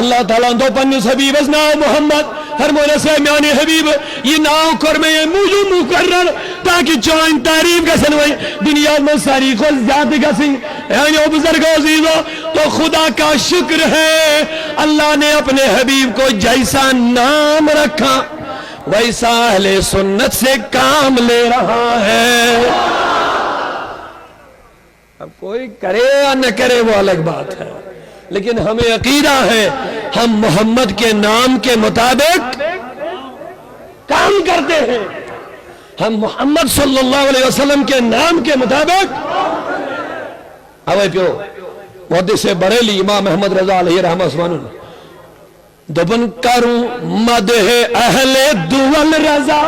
اللہ تعالیٰ دو پنس حبیبس ناو محمد فرمونا سے میانی حبیب یہ ناو کر میں یہ موجود مقرر تاکہ چوائن تعریف گسن ہوئی دنیا میں ساری کو زیادہ گسن یعنی او بزرگ عزیزو تو خدا کا شکر ہے اللہ نے اپنے حبیب کو جیسا نام رکھا ویسا اہل سنت سے کام لے رہا ہے. اب کوئی کرے یا نہ کرے وہ الگ بات ہے لیکن ہمیں عقیدہ ہے ہم محمد کے نام کے مطابق کام کرتے ہیں. ہم محمد صلی اللہ علیہ وسلم کے نام کے مطابق اوے پیو محدث بریلی امام احمد رضا علیہ رحمہ اسمانون دبن کروں مدح اہل دول رضا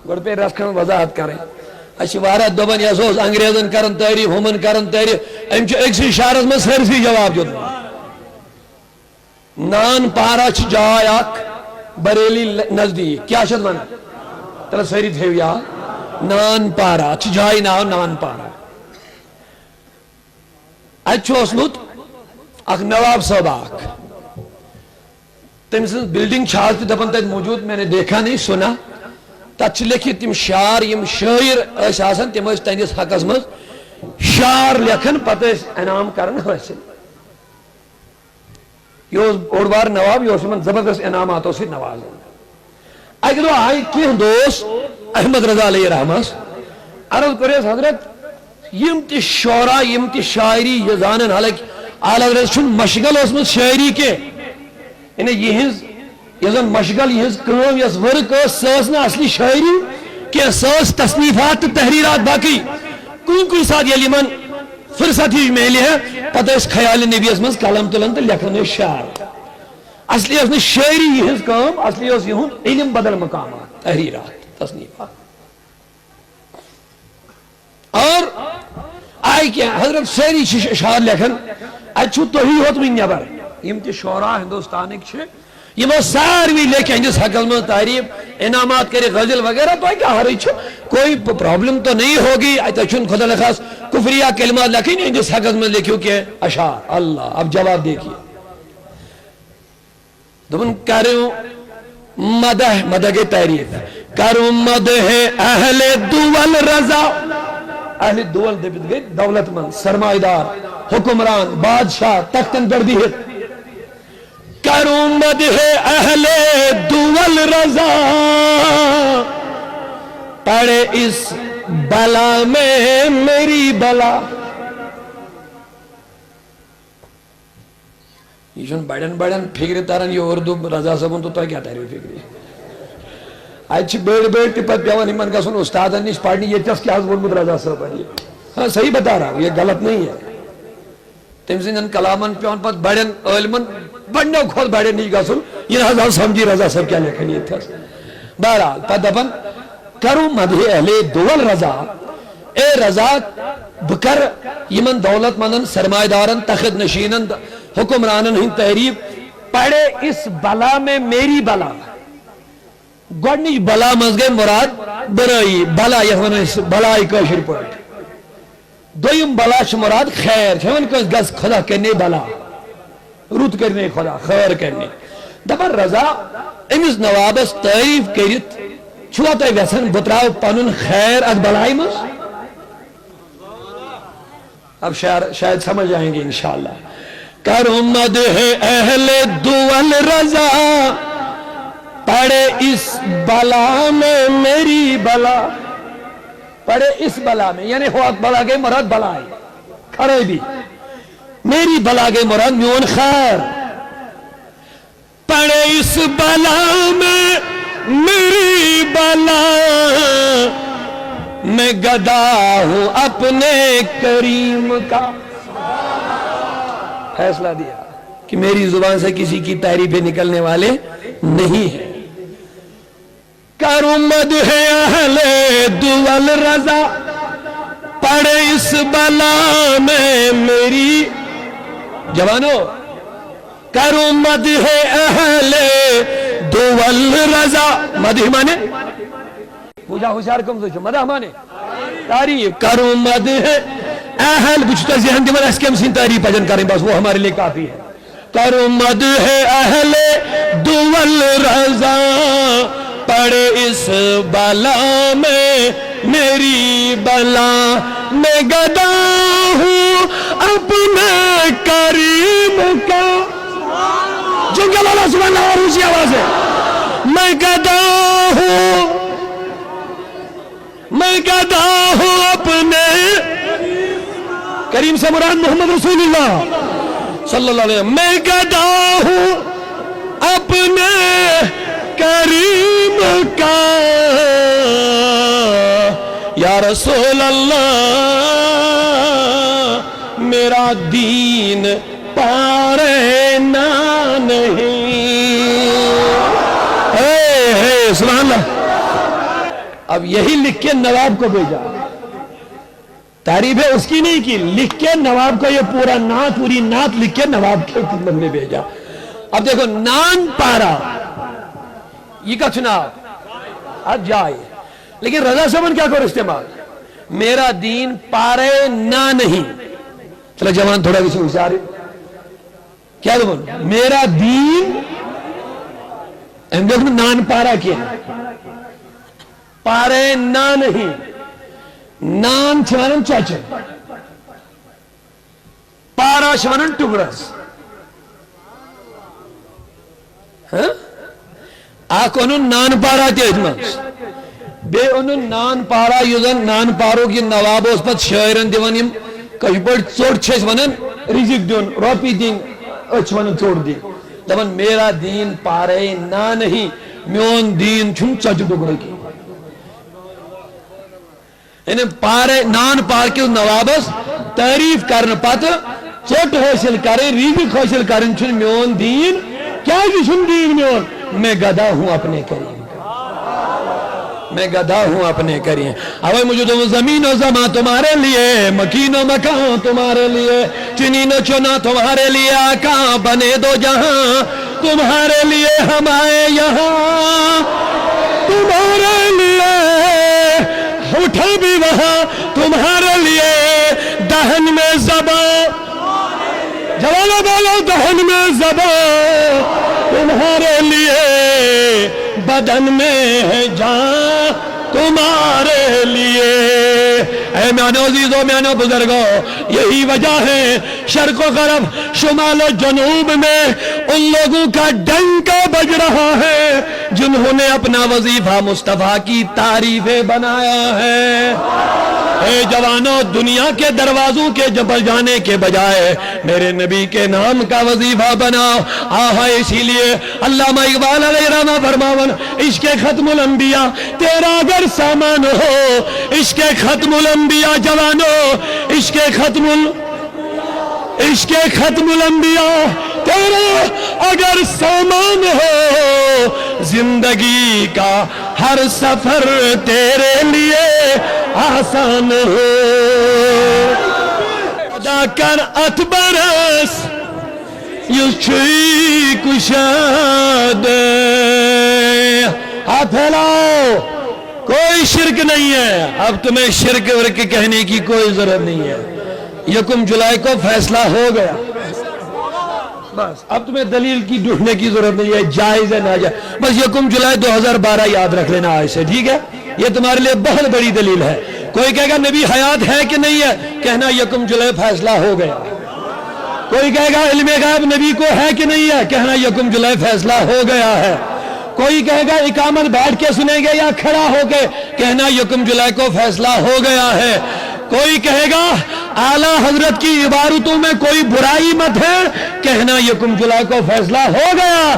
گوڑ پہ رسکن وضاحت کریں اچھی وارد دبن یا سوز انگریزن کرن تعریف ہمن کرن تعریف امچو ایک سی شارز میں سرسی جواب جو نان پارا چھ جائے آک بریلی نزدیک کیا شد مانا تلا سری تھے یا نان پارا چھ جائے ناو نان پارا اچھو اسلوت اک نواب صاحب آک تم سے بلڈنگ چھالتی دبن تک موجود میں نے دیکھا نہیں سنا تچ لکھی تم شعر یم شاعر اس آسن تم اس تینس حق ازمز شعر لکھن پتہ اس انعام کرن حاصل یہ اور بار نواب یہ من زبردست انعاماتوں سے نواز اگر وہ آئی کی دوست احمد رضا علیہ رحمس عرض کریس حضرت یم تی شعرا یم تی شاعری یہ زانن حالانکہ آلہ حضرت چھن مشغل اس میں شاعری کے انہیں یہ زن مشغل یہ کام یہ ورک ساس نہ اصلی شاعری کہ ساس تصنیفات تحریرات باقی کوئی ساتھ یہ لیمن فرصت ہی میلی ہے پتہ اس خیال نبی اسمز کلام تلن تو لکھنے شعر اصلی اس نے شاعری یہ کام اصلی اس یہ علم بدل مقامات تحریرات تصنیفات اور آئی کیا حضرت شاعری شعر لکھن اچھو تو ہی ہوت من نبر یم تی شعراء ہندوستانک چھے یہ وہ ساروی لے کے جس حقل میں تعریف انعامات کرے غزل وغیرہ تو کیا ہر چھو کوئی پرابلم تو نہیں ہوگی ایتا چون خدا لخواست کفریہ کلمات لکھی نہیں جس حقل میں لکھیو کہ اشعار اللہ اب جواب دیکھئے دبن کروں مدح کے تعریف کروں مدح اہل دول رضا اہل دول دبت گئی دولت مند سرمائیدار حکمران بادشاہ تختن پر بھی کروں مدح اہل دول رضا پڑے اس بلا میں میری بلا یہ شن بڑن فکر تارن یہ اردو رضا صاحبن تو کیا تعریف فکری اچھ بیڑ ٹپت پیوان ہمن کا سن استادن نیش پڑھنی یہ چس کیا حضور رضا صاحب ہاں صحیح بتا رہا ہوں یہ غلط نہیں ہے تم سنن کلامن پیوان پت بڑن علمن بڑھنا خود بڑھے نہیں گا سن یہ حضور سمجھی رضا صاحب کیا لکھنی تھا بہرحال پت دبن کروں مدح اہل دول رضا اے رضا بکر یمن دولت مندن سرمایہ دارن تخت نشینن حکمرانن ہن تحریف پڑے اس بلا میں میری بلا گوڑنی بلا مزگے مراد برائی بلا یہ بلائی کاشر پڑھ دویم بلا چھ مراد خیر چھوان کس گز خدا کرنے بلا روت کرنے خدا خیر کرنے دبر رضا امس نوابس تعریف کرت چھوا تے ویسن بتراو پانون خیر از بلائی مز اب شاید سمجھ آئیں گے انشاءاللہ کروں مدح اہل دول رضا پڑے اس بلا میں میری بلا پڑے اس بلا میں یعنی ہوات بلا گئے مراد بلائی کھڑے بھی میری بلا گئے مراد میون خیر پڑے اس بلا میں میری بلا میں گدا ہوں اپنے کریم کا فیصلہ دیا کہ میری زبان سے کسی کی تعریفیں نکلنے والے نہیں ہیں کروں مدح اہل دول رضا پڑے اس بلا میں میری جوانو کروں مدح اہل دول رضا مدح مانے پوجا ہوشار کم سے مدح مانے تعریف کروں مدح اہل بچتا ذہن دیوان اس کے ہم سین تعریف بجن کریں بس وہ ہمارے لئے کافی ہے کرو مدح اہل دول رضا پڑے اس بلا میں میری بلا میں گدا ہوں اپنے کریم کا جنگل والا سبحان اللہ اور اسی آواز ہے میں گدا ہوں اپنے کریم سے مراد محمد رسول اللہ صلی اللہ علیہ وسلم میں گدا ہوں اپنے کریم کا یا رسول اللہ میرا دین پارے نہ نہیں سبحان اللہ اب یہی لکھ کے نواب کو بھیجا تعریف ہے اس کی نہیں کی لکھ کے نواب کو یہ پوری نعت لکھ کے نواب کے خدمت میں بھیجا اب دیکھو نان پارا یہ کا چناؤ اب جائے لیکن رضا صاحب کیا کرو استعمال میرا دین پارے نہ نہیں چلو جوان تھوڑا کسی ہوشیار کیا دو میرا دین دیکھو نان پارا کیا پارے نہ نہیں نان چھوانن چاچے پارا چھوانن ٹکڑس آکھ انہوں نان پارا تے اجمس بے انہوں نان پارا یوزن نان پارو کی نواب اس پت شاعرن دیوانیم کش بڑ چوڑ چھس ونن رزق دیون روپی دین اچھ ونن چوڑ دی دبن میرا دین پارے نہ نہیں میون دین چھن چچ ٹکڑ کی انہیں پارے نان پار کے نوابس تعریف کرن پتہ چوٹ حاصل کریں رزق حاصل کرن چھن میون دین کیا چھن دین میون میں گدا ہوں اپنے کریم میں گدا ہوں اپنے کریم اوے مجھے تو زمین و زمان تمہارے لیے مکین و مکان تمہارے لیے چنین و چنا تمہارے لیے آقا بنے دو جہاں تمہارے لیے ہم آئے یہاں تمہارے لیے اٹھا بھی وہاں تمہارے لیے دہن میں زبان جوانو بولو دہن میں زبان تمہارے لیے بدن میں ہے جان تمہارے لیے اے میانو عزیزو میانو بزرگو یہی وجہ ہے شرق و غرب شمال و جنوب میں ان لوگوں کا ڈنکا بج رہا ہے جنہوں نے اپنا وظیفہ مصطفیٰ کی تعریفیں بنایا ہے اے جوانو دنیا کے دروازوں کے جبل جانے کے بجائے میرے نبی کے نام کا وظیفہ بناؤ آہا اسی لیے علامہ اقبال علیہ رحمہ فرماون عشق ختم الانبیاء تیرا اگر سامان ہو عشق ختم الانبیاء جوانو عشق ختم الانبیاء تیرا اگر سامان ہو زندگی کا ہر سفر تیرے لیے آسان ہو ادا کر اتبرس یوچی کشاد ہاتھ پھیلاؤ کوئی شرک نہیں ہے اب تمہیں شرک ورک کہنے کی کوئی ضرورت نہیں ہے یکم جولائی کو فیصلہ ہو گیا بس اب تمہیں دلیل کی ڈھونڈنے کی ضرورت نہیں ہے جائز ہے ناجائز بس یکم جولائی 2012 یاد رکھ لینا آج سے ٹھیک ہے یہ تمہارے لیے بہت بڑی دلیل ہے کوئی کہے گا نبی حیات ہے کہ نہیں ہے کہنا یکم جولائی فیصلہ ہو گیا کوئی کہے گا علم غیب نبی کو ہے کہ نہیں ہے کہنا یکم جولائی فیصلہ ہو گیا ہے کوئی کہے گا اقامت بیٹھ کے سنیں گے یا کھڑا ہو کے کہنا یکم جولائی کو فیصلہ ہو گیا ہے کوئی کہے گا اعلیٰ حضرت کی عبارتوں میں کوئی برائی مت ہے کہنا یکم جولائی کو فیصلہ ہو گیا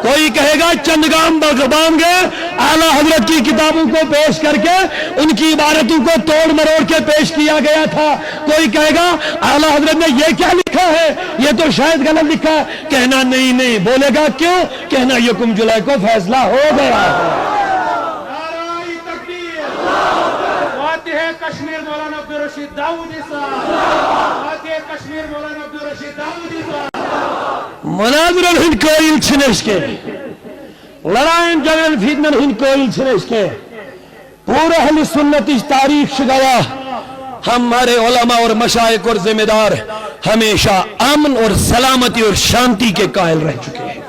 کوئی کہے گا چندگام بغبام گے اعلیٰ حضرت کی کتابوں کو پیش کر کے ان کی عبارتوں کو توڑ مروڑ کے پیش کیا گیا تھا کوئی کہے گا اعلیٰ حضرت نے یہ کیا لکھا ہے یہ تو شاید غلط لکھا ہے کہنا نہیں بولے گا کیوں کہنا یکم جولائی کو فیصلہ ہو گیا کشمیر مولانا عبدالرشید داؤدی صاحب کشمیر مولانا عبدالرشید داؤدی صاحب مناظر الہند کوئل چھنش کے لڑائن جنگل فیدنن ہند کوئل چھنش کے پورا اہل سنت اس تاریخ شگوا ہمارے علماء اور مشائخ اور ذمہ دار ہمیشہ امن اور سلامتی اور شانتی کے قائل رہ چکے ہیں.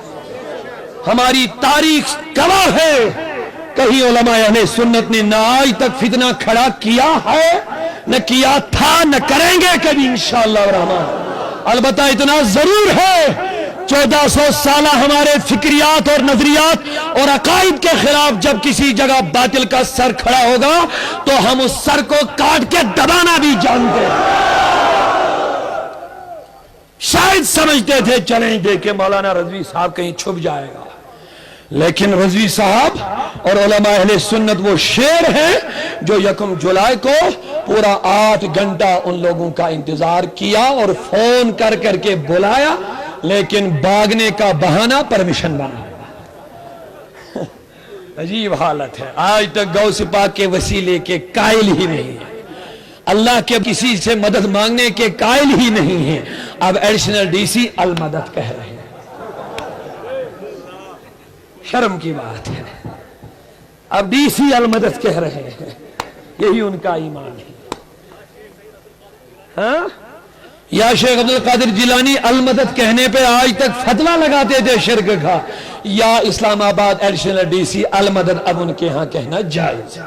ہماری تاریخ گواہ ہے کہیں علماء اہل سنت نے نہ آج تک فتنہ کھڑا کیا ہے، نہ کیا تھا، نہ کریں گے کبھی انشاءاللہ الرحمن. البتہ اتنا ضرور ہے 1400 سالہ ہمارے فکریات اور نظریات اور عقائد کے خلاف جب کسی جگہ باطل کا سر کھڑا ہوگا تو ہم اس سر کو کاٹ کے دبانا بھی جانتے ہیں. شاید سمجھتے تھے چلیں گے کہ مولانا رضوی صاحب کہیں چھپ جائے گا، لیکن رضوی صاحب اور علماء اہل سنت وہ شیر ہیں جو 1 جولائی کو پورا 8 گھنٹہ ان لوگوں کا انتظار کیا اور فون کر کر کے بلایا، لیکن بھاگنے کا بہانہ پرمیشن بنا. عجیب حالت ہے. آج تک غوث پاک کے وسیلے کے قائل ہی نہیں ہے، اللہ کے کسی سے مدد مانگنے کے قائل ہی نہیں ہیں. اب ایڈیشنل ڈی سی المدد کہہ رہے ہیں. شرم کی بات ہے. اب ڈی سی المدد کہہ رہے ہیں. یہی ان کا ایمان ہے. ہاں یا شیخ عبدالقادر جیلانی المدد کہنے پہ آج تک فتویٰ لگاتے تھے شرک کا. یا اسلام آباد ایڈیشنل ڈی سی المدد اب ان کے ہاں کہنا جائز.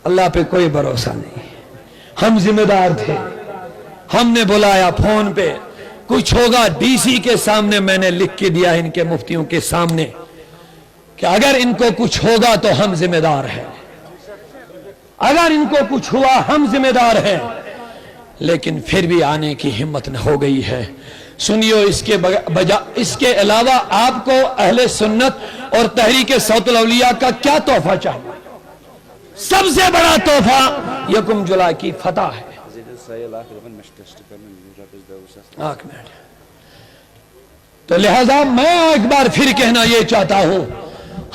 اللہ پہ کوئی بھروسہ نہیں. ہم ذمہ دار تھے، ہم نے بلایا فون پہ. کچھ ہوگا ڈی سی کے سامنے میں نے لکھ کے دیا ان کے مفتیوں کے سامنے کہ اگر ان کو کچھ ہوگا تو ہم ذمہ دار ہیں، اگر ان کو کچھ ہوا ہم ذمہ دار ہیں. لیکن پھر بھی آنے کی ہمت نہ ہو گئی ہے. سنیو اس کے علاوہ آپ کو اہل سنت اور تحریک صوت الاولیاء کا کیا تحفہ چاہیے؟ سب سے بڑا تحفہ 1 جولائی کی فتح ہے. تو لہذا میں ایک بار پھر کہنا یہ چاہتا ہوں،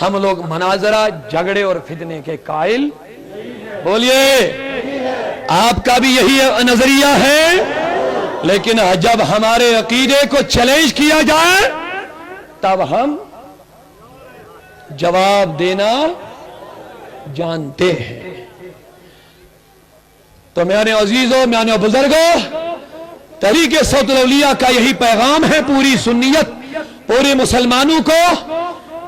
ہم لوگ مناظرہ، جھگڑے اور فتنے کے قائل. بولیے آپ کا بھی یہی نظریہ ہے، لیکن جب ہمارے عقیدے کو چیلنج کیا جائے تب ہم جواب دینا جانتے ہیں. تو میانے عزیزوں، میانے بزرگوں، تحریک صوت الاولیاء کا یہی پیغام ہے پوری سنیت، پورے مسلمانوں کو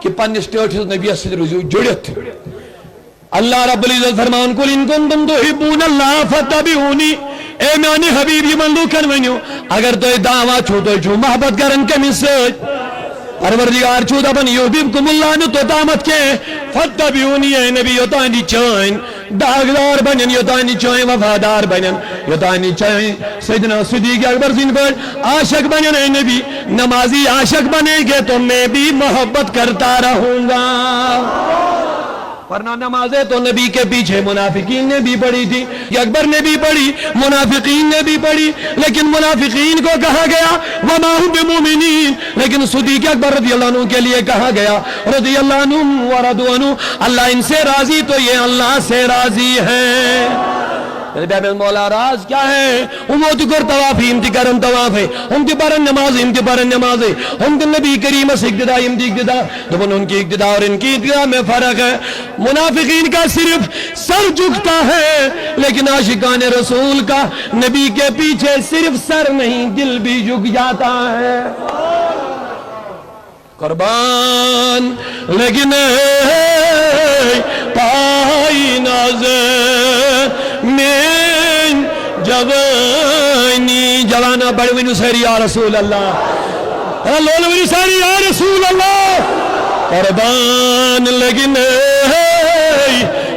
کہ پنس ٹوٹس نبی سے رجوع جڑت. اللہ رب العزت فرمان کل ان کنتم تحبون اللہ فتبعونی، اے میانی حبیب یہ مندوکن ونیو اگر تو دعویٰ چھوٹو چھو محبت کرن کمی سج پروردگار چھو دبن یحببکم اللہ نو تو دامت کے فتبعونی اے نبی یوتانی چائن داغدار بنن، یوتانی چائن وفادار بنن، یوتانی چائن سیدنا صدیق اکبر زین پر عاشق بنن. اے نبی نمازی عاشق بنے گے تو میں بھی محبت کرتا رہوں گا. ورنہ نمازیں تو نبی کے پیچھے منافقین نے بھی پڑھی تھی، اکبر نے بھی پڑھی، منافقین نے بھی پڑھی، لیکن منافقین کو کہا گیا وما هم بمؤمنین، لیکن صدیق اکبر رضی اللہ عنہ کے لیے کہا گیا رضی اللہ عنہ ورضوا عنہ، اللہ ان سے راضی تو یہ اللہ سے راضی ہے. مولا راز کیا ہے؟ وہ تکر توافی امتکارن توافی ہم تپارن نماز امتپارن نماز ہم نبی کریم سے اقتداء امتی اقتداء دبن ان کی اقتداء اور ان کی اقتداء میں فرق ہے. منافقین کا صرف سر جھکتا ہے، لیکن عاشقان رسول کا نبی کے پیچھے صرف سر نہیں دل بھی جھک جاتا ہے. قربان لیکن پائی نازر میں جوانی جوانا بڑوینو سہری یا رسول اللہ، لولوینو سہری یا رسول اللہ. قربان لیکن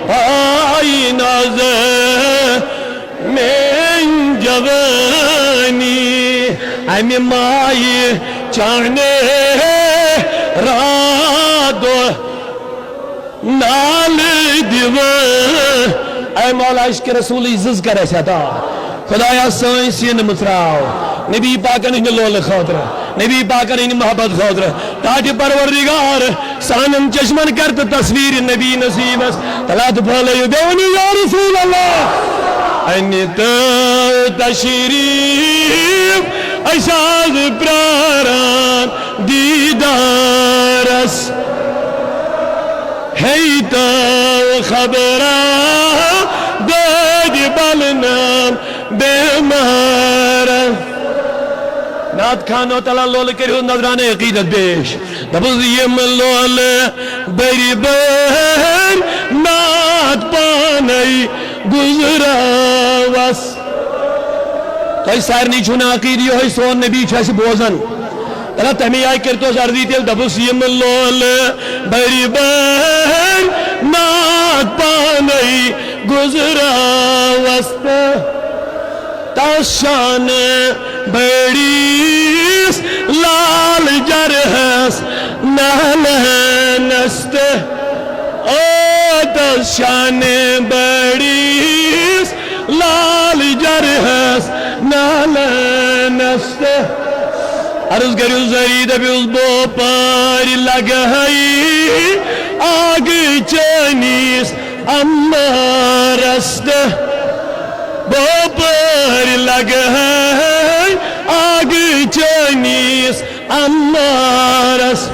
پائی نازر میں جوانی امی مائی چاہنے رادو نال دیوان. اے مولا عشق رسول عزت کرے سیتا خدایا سوئیں سین متراؤ نبی پاکن ہی لول خودر، نبی پاکن ہی محبت خودر تاج پروردگار سانم چشمن کرت تصویر نبی نصیب اس تلات پھولے دیونی یا رسول اللہ. انت تشریف ایساز پراران دیدارس ہیتا خبرہ دید بلنا بیمار نات خانو تعالیٰ لول کریو نظران عقیدت بیش دبز یم لول بری بر نات پانی گزرا وس تو سارنی چھونا عقیدی ہوئی سون نبی چھاسی بوزن تعالیٰ تمی آئی کرتو زردی تیل دبز یم لول بری بر نات پانی گزرا وست تشان بڑیس لال جرحس نالنست او تشان بڑیس لال جرحس نالنست عرض کریو زرید بیوز بو پاری لگئی آگ چنیس امارست بوپر لگئی آگ چنیس امارس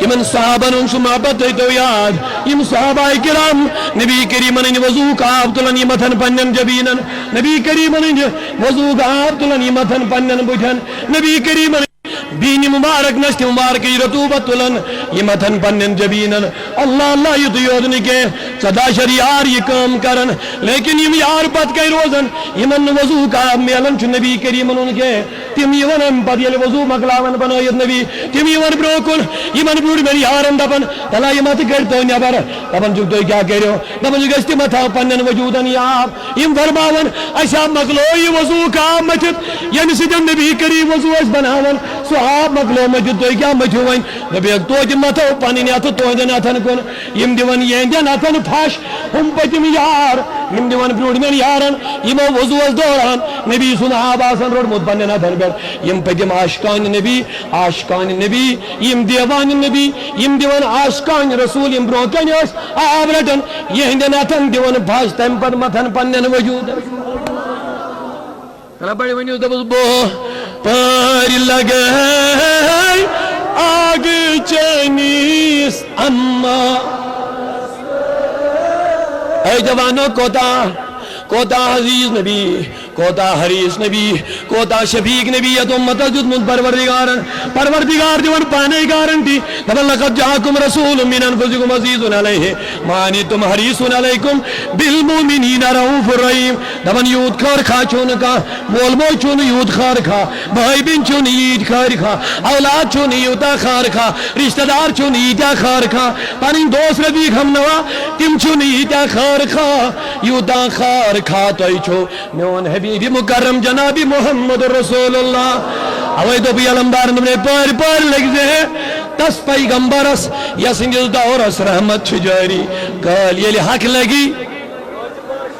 یمن صحابن ان محبت تو یاد یم صحابہ کرام نبی کریمن ان وضو کا آب تلن یمتن پنن جبینن نبی کریمن ان وضو کا آب تلن یمتن پنن بجھن نبی کریمن بین مبارک نشت مبارکی رطوبت تلن یمتن پنن جبینن اللہ اللہ یہ تو یودنی کے صدا شریار یہ کام کرن لیکن یم یار پت کئی روزن یمن وضو کا میلن چھ نبی کریمن ان کے تم یمن پت یل وضو مقلاون بنایت نبی تم یمن بروکن یمن بروڑ میں یارن دپن تلا یمت کرتو نیبر دپن جو تو کیا کہہ رہے ہو دپن جو گشتی متھا پنن وجودن یاب یم فرماون اشاب مقلوی وضو کا مچت یعنی سجن نبی کریم وضو اس بناون صحاب مقلو مجد تو کیا مجھوائن نبی اک تو جمتو پانی نیاتو تو جن آتھن کن یم دیون یہ جن آتھن پھاش ہم پتم یار یم دیون بروڑ میں یارن یم وضو اس دوران نبی صحاب آسن روڑ مدبن آتھن بیٹ یم پتم عاشقان نبی یم دیوان نبی یم دیون عاشقان رسول یم بروکن اس آبرتن یہ دن آتھن دیون پھاش تیم پر متن پنن وجود ربڑی ونیو دبس بو پر لگئی آگ چنیس اما اے جوانو کوتا عزیز نبی کوتا حریص نبی کوتا شفیق نبی امت جدمت پروردگار دیون پانے گارن دی دبل لقد جاکم رسول من انفسکم عزیز علیہ مانی تم حریص علیکم بالمومنین رؤوف الرحیم دبن یود خار کھا چون کا مول مول چون یود خار کھا بھائی بن چون عید خار کھا اولاد چون یوتا خار کھا رشتہ دار چون عیدہ خار کھا پانی دوست رفیق ہم نوا تم چون عیدہ خار کھا یوتا خار کھا تو چھو میون حبیبی مکرم جنابی محمد رسول اللہ اوے تو بھی علمدار نمنے پر لگ زے تس پیغمبرس یا سنگل دورس رحمت چھجاری کال یہ حق لگی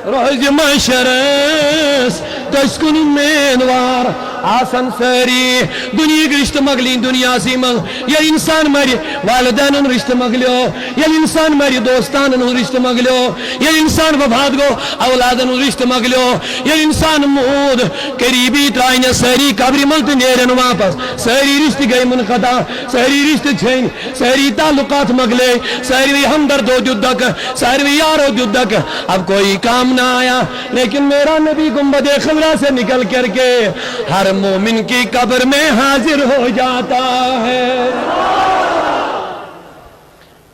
روز معشرس تسکن مینوار آسن ساری دنیا کی رشتہ مگلین دنیا سی مگ یا انسان مری والدین رشتہ مگلیو یا انسان مری دوستان رشتہ مگلیو یا انسان وفات گو اولادن رشتہ مگلیو یا انسان مود قریبی ترائن ساری قبری ملت نیرن واپس ساری رشتہ گئی منقطع ساری رشتہ چھین ساری تعلقات مگلے ساری ہمدرد و جدک ساری یار و جدک اب کوئی کام نہ آیا لیکن میرا نبی گنبد خضرا سے نکل کر کے ہر مومن کی قبر میں حاضر ہو جاتا ہے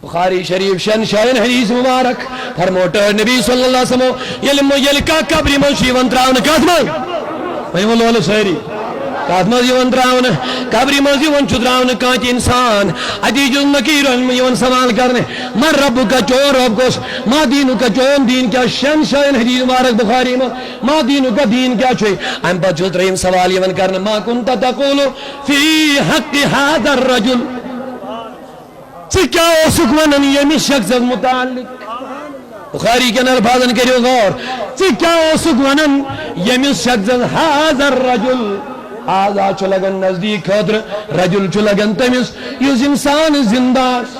بخاری شریف شاہن حدیث مبارک فرموٹر نبی صلی اللہ علیہ وسلم یلم یلکا قبری منشی ونتراؤن کاتمان وہی واللہ سہری کاتمان یون تراؤن قبری منشی ون چدراؤن کانچ انسان عجیج المکیر یون سوال کرنے من رب کا چون رب کوش ما دینو کا چون دین کیا شاہن حدیث مبارک بخاری میں ما دینو کا دین کیا چھوئی ہم پر جز رحیم سوال یون کرنے ما کنتا تقولو فی حق حاد الرجل سکیا او سکونن یمی شخص متعلق بخاری کے نرفاظن کریو غور سکیا او سکونن یمی شخص حاد الرجل آزا چلگن نزدیک خطر رجل چلگن تمیس یوز انسان زنداش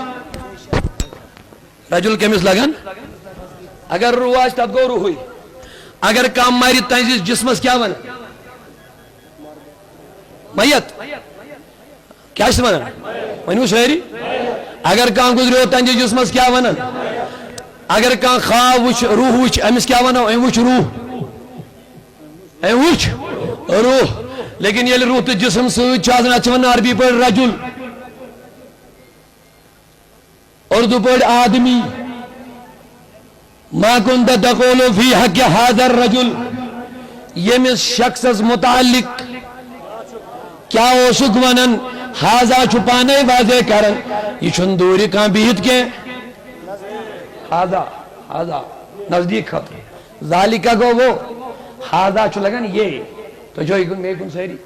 رجل کمیس لگن اگر روح آج تب گو روح ہوئی اگر کام ماری تنزیز جسمس کیا بنا میت کیا اس بنا منو شہری اگر کام گزری ہو تنزیز جسمس کیا بنا اگر کان خواب وچ روح وچ امس کیا بنا ام وچ روح وچ روح لیکن یہ روح تو جسم سن عربی پڑھ رجل اردو پڑھ آدمی ما كنت تقول في حق هذا الرجل یمس شخص متعلق کیا اوسک ونن ہاذا چھپانے واضح کرن یہ چھن دوری کان بیت کے ہاذا نزدیک خط ذالکہ کو وہ ہاذا چھو لگن یہ تو جو میں کن سہری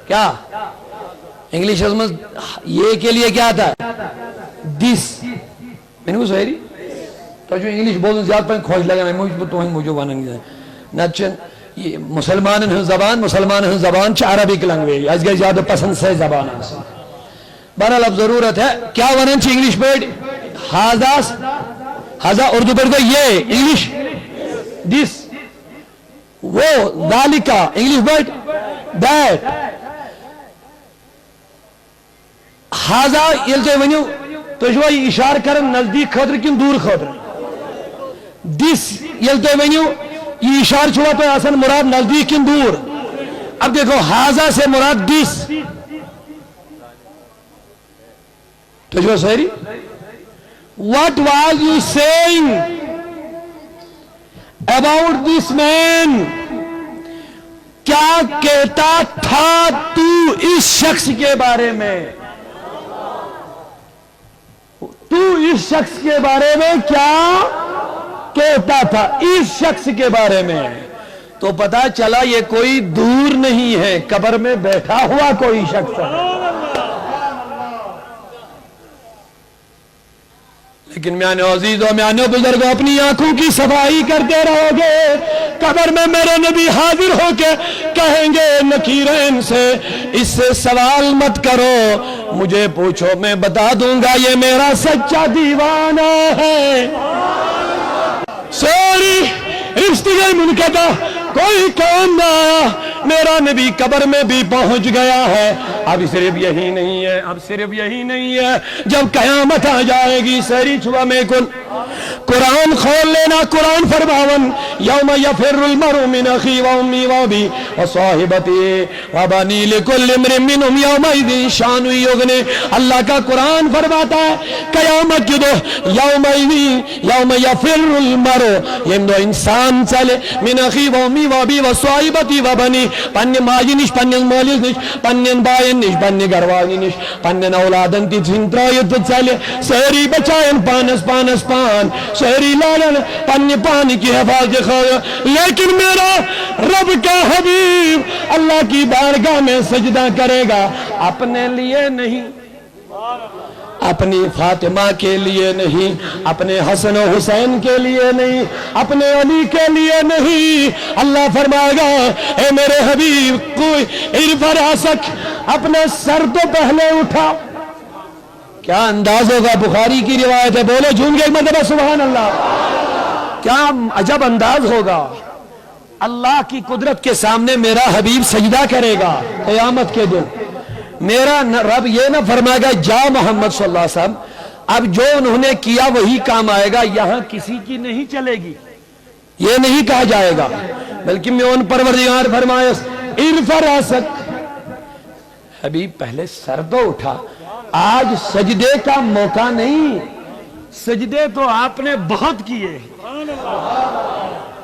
کیا انگلیش ازمز یہ کے لیے کیا تھا دس میں نے کو سہری تو جو انگلیش بولن زیادہ پہن کھوش لگا میں مجھے واننگ جائے نچن یہ مسلمان ہن زبان چھ عربک لنگویج از گئی زیادہ پسند سے زبان آسا بہرحال اب ضرورت ہے کیا ونن چھ انگلیش پڑھ ہاذا اردو پڑھ کو یہ انگلیش دس وہ ذالکہ انگلیش پڑھ دیٹ ہاذا یلتے ونیو تو جو یہ اشار کرن نزدیک خطر کن دور خطر دس یلتے ونیو یہ اشار چھوڑا تو آسان مراد نزدیک کن دور اب دیکھو ہاذا سے مراد دس تو جو سہری what was you saying about this man کیا کہتا تھا تو اس شخص کے بارے میں تو اس شخص کے بارے میں کیا کہتا تھا اس شخص کے بارے میں تو پتا چلا یہ کوئی دور نہیں ہے قبر میں بیٹھا ہوا کوئی شخص ہے لیکن میاں عزیزو میاں بزرگو اپنی آنکھوں کی صفائی کرتے رہو گے قبر میں میرے نبی حاضر ہو کے کہیں گے نکیرین سے اس سے سوال مت کرو مجھے پوچھو میں بتا دوں گا یہ میرا سچا دیوانہ ہے سوری رشتے گئی منقطع کوئی کام نہ آیا میرا نبی قبر میں بھی پہنچ گیا ہے اب صرف یہی نہیں ہے جب قیامت آ جائے گی سہری چھوا میں کن قرآن کھول لینا قرآن فرماون یوم یفر المرء من اخی و امی و ابی و صاحبتی و بنی لکل امرئ منہم یومئذ شان یغنی اللہ کا قرآن فرماتا ہے قیامت کی دو یوم یفر المرء یہ دو انسان چلے من اخی و امی و ابی و صاحبتی و بنی پنن ماجی نش پنن مالی نش پنن بائن نش پنن گروانی نش پنن اولادن تی زنترائیت چلے سہری بچائن پانس پان شہری لالن پنی پانی کی حفاظت خواہ لیکن میرا رب کا حبیب اللہ کی بارگاہ میں سجدہ کرے گا اپنے لیے نہیں اپنی فاطمہ کے لیے نہیں اپنے حسن و حسین کے لیے نہیں اپنے علی کے لیے نہیں اللہ فرمائے گا اے میرے حبیب کوئی ارفع راسک اپنے سر تو پہلے اٹھا کیا انداز ہوگا بخاری کی روایت ہے بولے جھوم گے ایک مرتبہ سبحان اللہ کیا عجب انداز ہوگا اللہ کی قدرت کے سامنے میرا حبیب سجدہ کرے گا قیامت کے دن میرا رب یہ نہ فرمائے گا جا محمد صلی اللہ علیہ وسلم اب جو انہوں نے کیا وہی کام آئے گا یہاں کسی کی نہیں چلے گی یہ نہیں کہا جائے گا بلکہ میں ان پروردگار فرمائے ارفع راسک حبیب پہلے سر تو اٹھا آج سجدے کا موقع نہیں سجدے تو آپ نے بہت کیے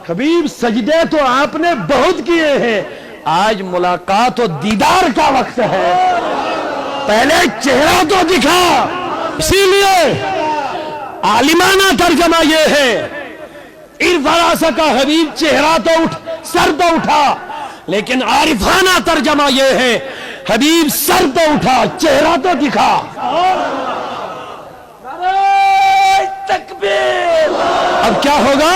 حبیب سجدے تو آپ نے بہت کیے ہیں آج ملاقات و دیدار کا وقت ہے پہلے چہرہ تو دکھا اسی لیے عالمانہ ترجمہ یہ ہے ارفع راسک حبیب چہرہ تو سر تو اٹھا لیکن عارفانہ ترجمہ یہ ہے حبیب سر تو اٹھا چہرہ تو دکھا تکبیر اب کیا ہوگا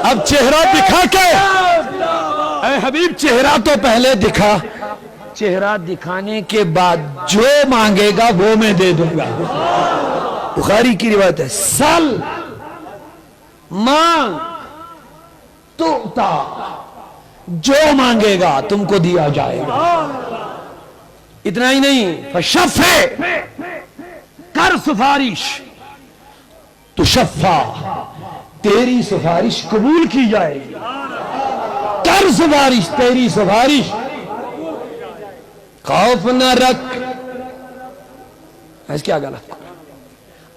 اب چہرہ دکھا کے اے حبیب چہرہ تو پہلے دکھا چہرہ دکھانے کے بعد جو مانگے گا وہ میں دے دوں گا بخاری کی روایت ہے سل مانگ تو جو مانگے گا تم کو دیا جائے گا اتنا ہی نہیں فشفع کر سفارش تو شفا تیری سفارش قبول کی جائے گی کر سفارش تیری سفارش خوف نہ رکھ. ایس کیا غلط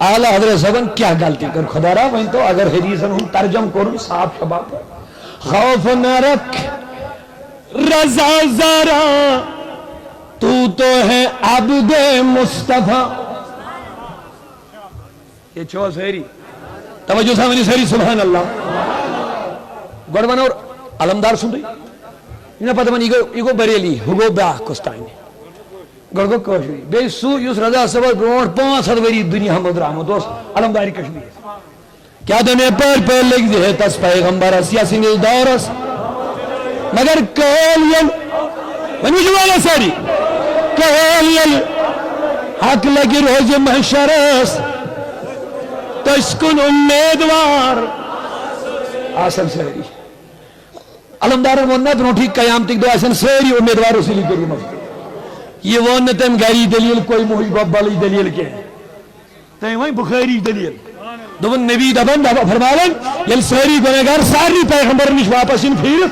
اعلی حضرت صاحبن کیا غلطی کر خدا را وہیں تو اگر حدیثن ہم ترجم کروں صاحب شباب خوف نہ رکھ رضا ذرا تو ہے عبد مصطفیٰ. یہ چھو سہری توجہ سامنی سہری سبحان اللہ گوڑوان اور علمدار سن رہی انہا پتہ من ایگو بریلی ہگو بیاہ کستائنی گوڑگو کوشوی بے سو یوس رضا صبر برونٹ 500 وری دنیا ہم ادرامو دوست علمداری کشمیر کیا دنے پر لگ دے تس پیغمبر سیاسی نیل دورس مگر کہلیل منو جوالا ساری کہلیل حق لگی روز محشرس تشکن امیدوار آسن سہری علمدارن وننا برونٹھی قیامتک دو آسن سہری امیدوار رسولی کری مفتی یہ وننا تم گری دلیل کوئی محیب ابالی دلیل کے ہیں تم وہیں بخاری دلیل دون نبی دبن فرمالن یل سہری گناہگار ساری پیغمبر نش واپس ان پھر